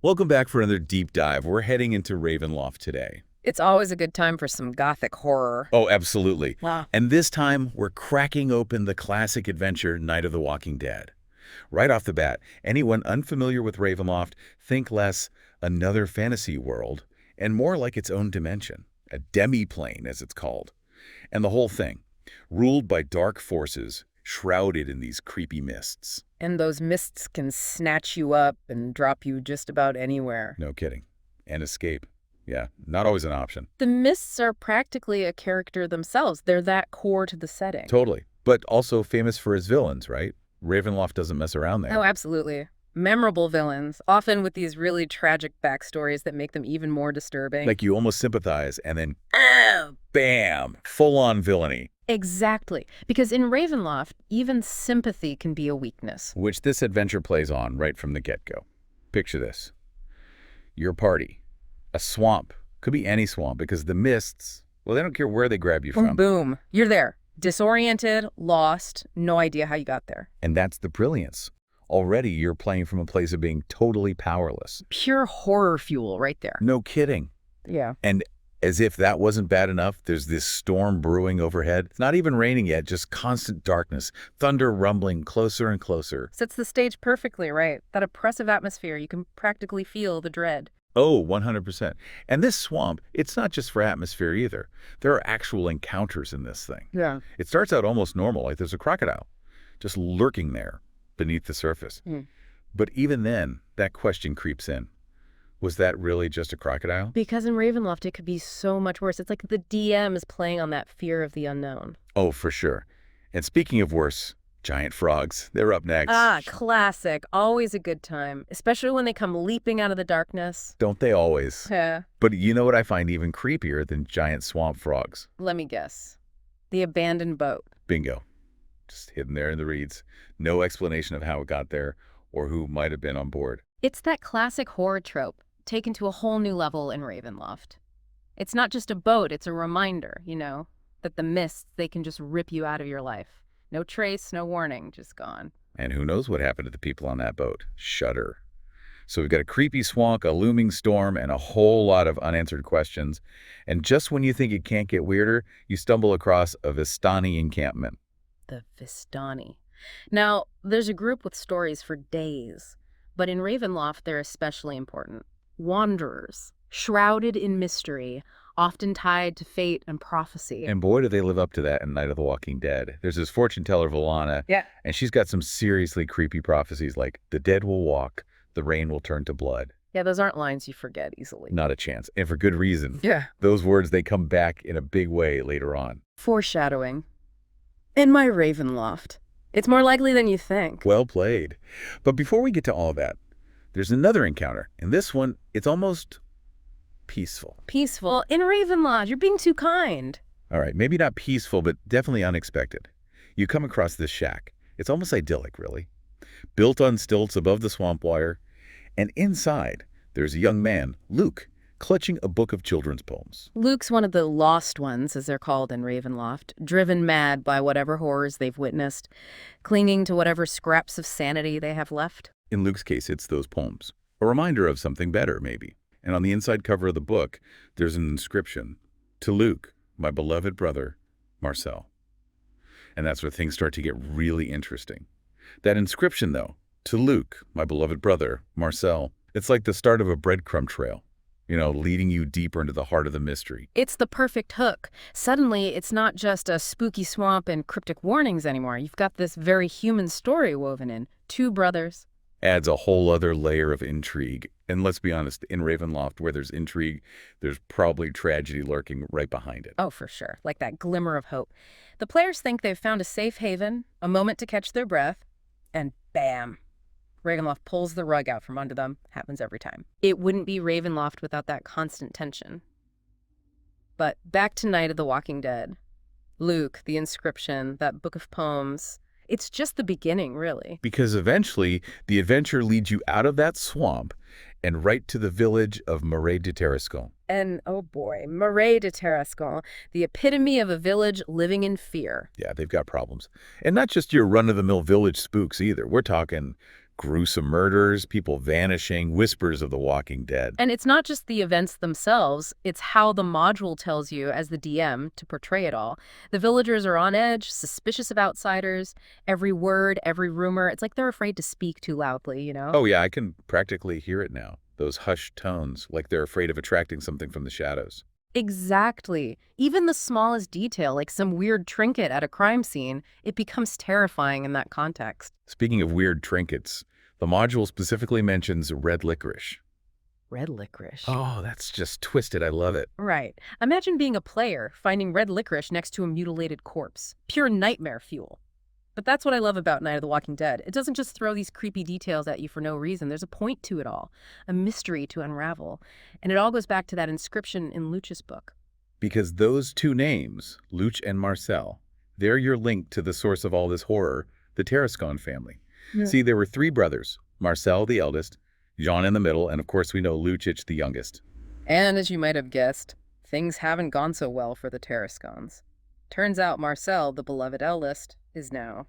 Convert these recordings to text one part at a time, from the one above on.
Welcome back for another deep dive. We're heading into Ravenloft today. It's always a good time for some gothic horror. Oh, absolutely. Wow. And this time, we're cracking open the classic adventure, Night of the Walking Dead. Right off the bat, anyone unfamiliar with Ravenloft, think less another fantasy world and more like its own dimension, a demi-plane as it's called. And the whole thing, ruled by dark forces, shrouded in these creepy mists. And those mists can snatch you up and drop you just about anywhere. No kidding. And escape. Yeah, not always an option. The mists are practically a character themselves. They're that core to the setting. Totally. But also famous for his villains, right? Ravenloft doesn't mess around there. Oh, absolutely. Memorable villains, often with these really tragic backstories that make them even more disturbing. Like you almost sympathize and then, bam, full-on villainy. Exactly. Because in Ravenloft, even sympathy can be a weakness. Which this adventure plays on right from the get-go. Picture this. Your party. A swamp. Could be any swamp because the mists, well, they don't care where they grab you from. Boom. You're there. Disoriented, lost, no idea how you got there. And that's the brilliance. Already you're playing from a place of being totally powerless. Pure horror fuel right there. No kidding. Yeah. And as if that wasn't bad enough, there's this storm brewing overhead. It's not even raining yet, just constant darkness, thunder rumbling closer and closer. Sets the stage perfectly, right? That oppressive atmosphere, you can practically feel the dread. Oh, 100%. And this swamp, it's not just for atmosphere either. There are actual encounters in this thing. Yeah. It starts out almost normal, like there's a crocodile just lurking there beneath the surface. But even then, that question creeps in. Was that really just a crocodile? Because in Ravenloft, it could be so much worse. It's like the DM is playing on that fear of the unknown. Oh, for sure. And speaking of worse, giant frogs. They're up next. Ah, classic. Always a good time, especially when they come leaping out of the darkness. Don't they always? Yeah. But you know what I find even creepier than giant swamp frogs? Let me guess. The abandoned boat. Bingo. Just hidden there in the reeds. No explanation of how it got there or who might have been on board. It's that classic horror trope, taken to a whole new level in Ravenloft. It's not just a boat, it's a reminder, that the mists, they can just rip you out of your life. No trace, no warning, just gone. And who knows what happened to the people on that boat? Shudder. So we've got a creepy swamp, a looming storm, and a whole lot of unanswered questions. And just when you think it can't get weirder, you stumble across a Vistani encampment. The Vistani. Now, there's a group with stories for days, but in Ravenloft, they're especially important. Wanderers, shrouded in mystery, often tied to fate and prophecy. And boy, do they live up to that in Night of the Walking Dead. There's this fortune teller, Volana, Yeah. and she's got some seriously creepy prophecies like, the dead will walk, the rain will turn to blood. Yeah, those aren't lines you forget easily. Not a chance, and for good reason. Yeah. Those words, they come back in a big way later on. Foreshadowing. In my Ravenloft. It's more likely than you think. Well played. But before we get to all that, there's another encounter. And this one, it's almost peaceful. Peaceful. In Ravenloft, you're being too kind. All right, maybe not peaceful, but definitely unexpected. You come across this shack. It's almost idyllic, really. Built on stilts above the swamp wire. And inside, there's a young man, Luke, clutching a book of children's poems. Luke's one of the lost ones, as they're called in Ravenloft, driven mad by whatever horrors they've witnessed, clinging to whatever scraps of sanity they have left. In Luke's case, it's those poems. A reminder of something better, maybe. And on the inside cover of the book, there's an inscription, "To Luke, my beloved brother, Marcel." And that's where things start to get really interesting. That inscription, though, "To Luke, my beloved brother, Marcel," it's like the start of a breadcrumb trail. Leading you deeper into the heart of the mystery. It's the perfect hook. Suddenly, it's not just a spooky swamp and cryptic warnings anymore. You've got this very human story woven in. Two brothers. Adds a whole other layer of intrigue. And let's be honest, in Ravenloft, where there's intrigue, there's probably tragedy lurking right behind it. Oh, for sure. Like that glimmer of hope. The players think they've found a safe haven, a moment to catch their breath, and bam. Ravenloft pulls the rug out from under them. Happens every time. It wouldn't be Ravenloft without that constant tension. But back to Night of the Walking Dead. Luke, the inscription, that book of poems. It's just the beginning, really. Because eventually, the adventure leads you out of that swamp and right to the village of Marais de Tarascon. And, oh boy, Marais de Tarascon, the epitome of a village living in fear. Yeah, they've got problems. And not just your run-of-the-mill village spooks either. We're talking Gruesome murders, people vanishing, whispers of the walking dead. And it's not just the events themselves, it's how the module tells you as the DM to portray it all. The villagers are on edge, suspicious of outsiders, every word, every rumor. It's like they're afraid to speak too loudly, you know? Oh yeah, I can practically hear it now. Those hushed tones, like they're afraid of attracting something from the shadows. Exactly. Even the smallest detail, like some weird trinket at a crime scene, it becomes terrifying in that context. Speaking of weird trinkets, the module specifically mentions red licorice. Red licorice. Oh, that's just twisted. I love it. Right. Imagine being a player, finding red licorice next to a mutilated corpse. Pure nightmare fuel. But that's what I love about Night of the Walking Dead. It doesn't just throw these creepy details at you for no reason. There's a point to it all, a mystery to unravel. And it all goes back to that inscription in Luch's book. Because those two names, Luch and Marcel, they're your link to the source of all this horror, the Tarascon family. Yeah. See, there were three brothers, Marcel the eldest, Jean in the middle, and of course we know Lucic the youngest. And as you might have guessed, things haven't gone so well for the Tarascons. Turns out Marcel, the beloved eldest, is now,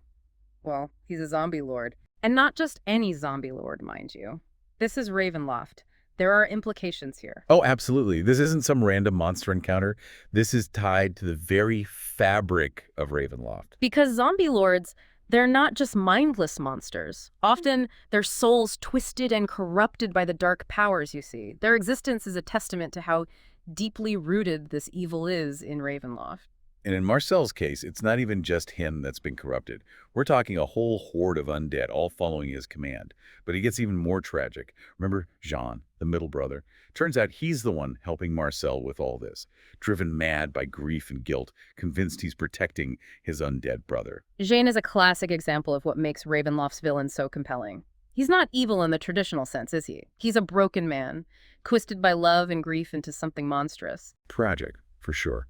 well, he's a zombie lord. And not just any zombie lord, mind you. This is Ravenloft. There are implications here. Oh, absolutely. This isn't some random monster encounter. This is tied to the very fabric of Ravenloft. Because zombie lords, they're not just mindless monsters. Often, their souls twisted and corrupted by the dark powers, you see. Their existence is a testament to how deeply rooted this evil is in Ravenloft. And in Marcel's case, it's not even just him that's been corrupted. We're talking a whole horde of undead, all following his command. But it gets even more tragic. Remember Jean, the middle brother? Turns out he's the one helping Marcel with all this, driven mad by grief and guilt, convinced he's protecting his undead brother. Jean is a classic example of what makes Ravenloft's villain so compelling. He's not evil in the traditional sense, is he? He's a broken man, twisted by love and grief into something monstrous. Tragic, for sure.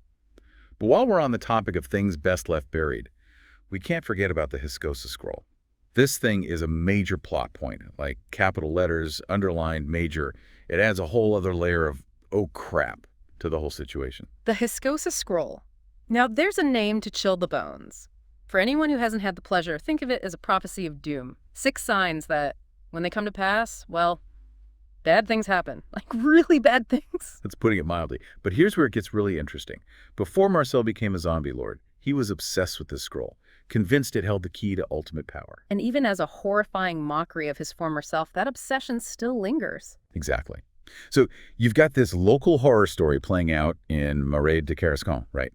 But while we're on the topic of things best left buried, we can't forget about the Hiscosa scroll. This thing is a major plot point, like capital letters, underlined, major. It adds a whole other layer of, oh crap, to the whole situation. The Hiscosa scroll. Now, there's a name to chill the bones. For anyone who hasn't had the pleasure, think of it as a prophecy of doom. 6 signs that, when they come to pass, well, bad things happen. Like really bad things. That's putting it mildly. But here's where it gets really interesting. Before Marcel became a zombie lord, he was obsessed with this scroll, convinced it held the key to ultimate power. And even as a horrifying mockery of his former self, that obsession still lingers. Exactly. So you've got this local horror story playing out in Marais de Tarascon, right?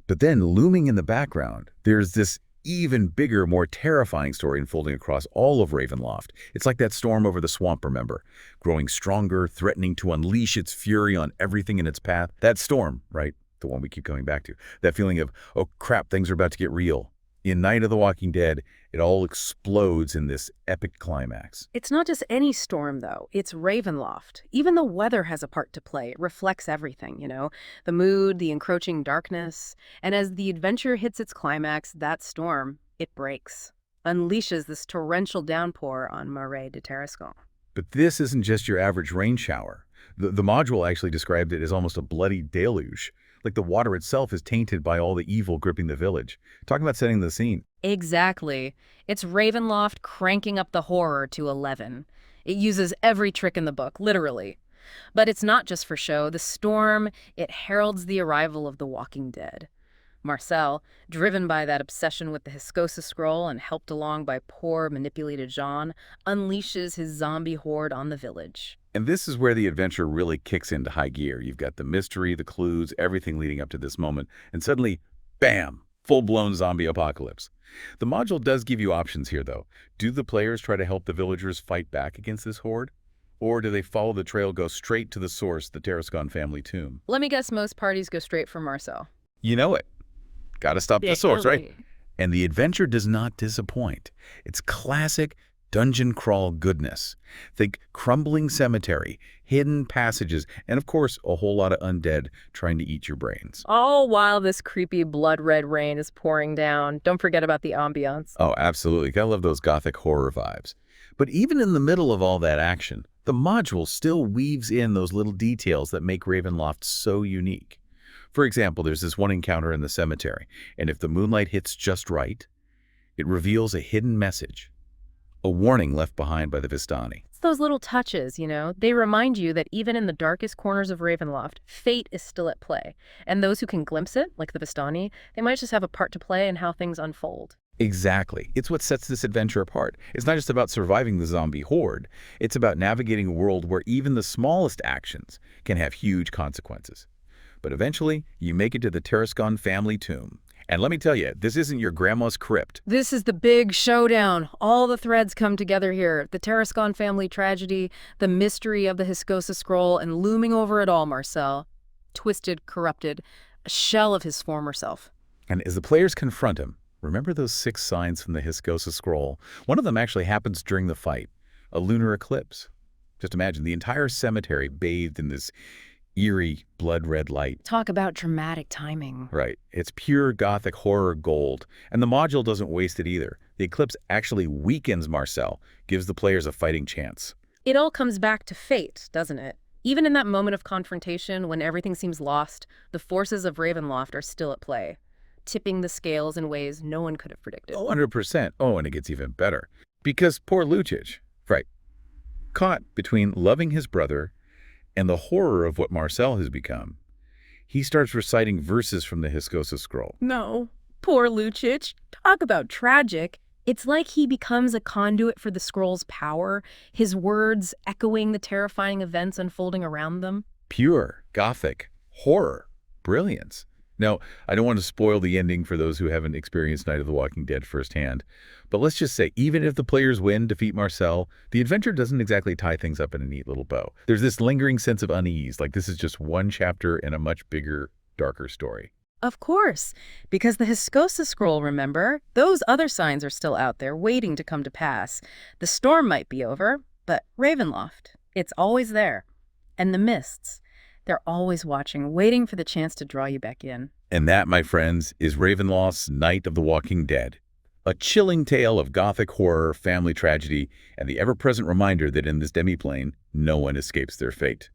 But then looming in the background, there's this even bigger, more terrifying story unfolding across all of Ravenloft. It's like that storm over the swamp, remember? Growing stronger, threatening to unleash its fury on everything in its path. That storm, right? The one we keep coming back to. That feeling of, oh crap, things are about to get real. In Night of the Walking Dead, it all explodes in this epic climax. It's not just any storm, though. It's Ravenloft. Even the weather has a part to play. It reflects everything, you know? The mood, the encroaching darkness. And as the adventure hits its climax, that storm, it breaks. Unleashes this torrential downpour on Marais de Tarascon. But this isn't just your average rain shower. The module actually described it as almost a bloody deluge. Like the water itself is tainted by all the evil gripping the village. Talking about setting the scene. Exactly. It's Ravenloft cranking up the horror to 11. It uses every trick in the book, literally. But it's not just for show. The storm, it heralds the arrival of the Walking Dead. Marcel, driven by that obsession with the Hiscosa scroll and helped along by poor, manipulated Jean, unleashes his zombie horde on the village. And this is where the adventure really kicks into high gear. You've got the mystery, the clues, everything leading up to this moment, and suddenly, bam, full-blown zombie apocalypse. The module does give you options here, though. Do the players try to help the villagers fight back against this horde? Or do they follow the trail, go straight to the source, the Tarascon family tomb? Let me guess, most parties go straight for Marcel. You know it. Gotta stop the source, right? And the adventure does not disappoint. It's classic dungeon crawl goodness. Think crumbling cemetery, hidden passages, and of course, a whole lot of undead trying to eat your brains. All while this creepy blood-red rain is pouring down. Don't forget about the ambiance. Oh, absolutely. Gotta love those gothic horror vibes. But even in the middle of all that action, the module still weaves in those little details that make Ravenloft so unique. For example, there's this one encounter in the cemetery, and if the moonlight hits just right, it reveals a hidden message. a warning left behind by the Vistani. It's those little touches, They remind you that even in the darkest corners of Ravenloft, fate is still at play. And those who can glimpse it, like the Vistani, they might just have a part to play in how things unfold. Exactly. It's what sets this adventure apart. It's not just about surviving the zombie horde. It's about navigating a world where even the smallest actions can have huge consequences. But eventually, you make it to the Tarascon family tomb. And let me tell you, this isn't your grandma's crypt. This is the big showdown. All the threads come together here. The Tarascon family tragedy, the mystery of the Hiscosa scroll, and looming over it all, Marcel. Twisted, corrupted, a shell of his former self. And as the players confront him, remember those 6 signs from the Hiscosa scroll? One of them actually happens during the fight, a lunar eclipse. Just imagine the entire cemetery bathed in this eerie, blood-red light. Talk about dramatic timing. Right. It's pure Gothic horror gold, and the module doesn't waste it either. The eclipse actually weakens Marcel, gives the players a fighting chance. It all comes back to fate, doesn't it? Even in that moment of confrontation, when everything seems lost, the forces of Ravenloft are still at play, tipping the scales in ways no one could have predicted. 100%. Oh, and it gets even better. Because poor Lucic, right, caught between loving his brother and the horror of what Marcel has become, he starts reciting verses from the Hiscosa scroll. No, poor Lucic. Talk about tragic. It's like he becomes a conduit for the scroll's power, his words echoing the terrifying events unfolding around them. Pure Gothic horror. Brilliance. Now, I don't want to spoil the ending for those who haven't experienced Night of the Walking Dead firsthand, but let's just say, even if the players defeat Marcel, the adventure doesn't exactly tie things up in a neat little bow. There's this lingering sense of unease, like this is just one chapter in a much bigger, darker story. Of course, because the Hiscosa scroll, remember? Those other signs are still out there, waiting to come to pass. The storm might be over, but Ravenloft, it's always there. And the mists, they're always watching, waiting for the chance to draw you back in. And that, my friends, is Ravenloft's Night of the Walking Dead. A chilling tale of Gothic horror, family tragedy, and the ever-present reminder that in this demiplane, no one escapes their fate.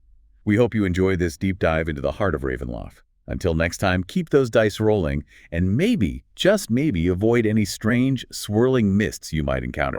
We hope you enjoy this deep dive into the heart of Ravenloft. Until next time, keep those dice rolling, and maybe, just maybe, avoid any strange, swirling mists you might encounter.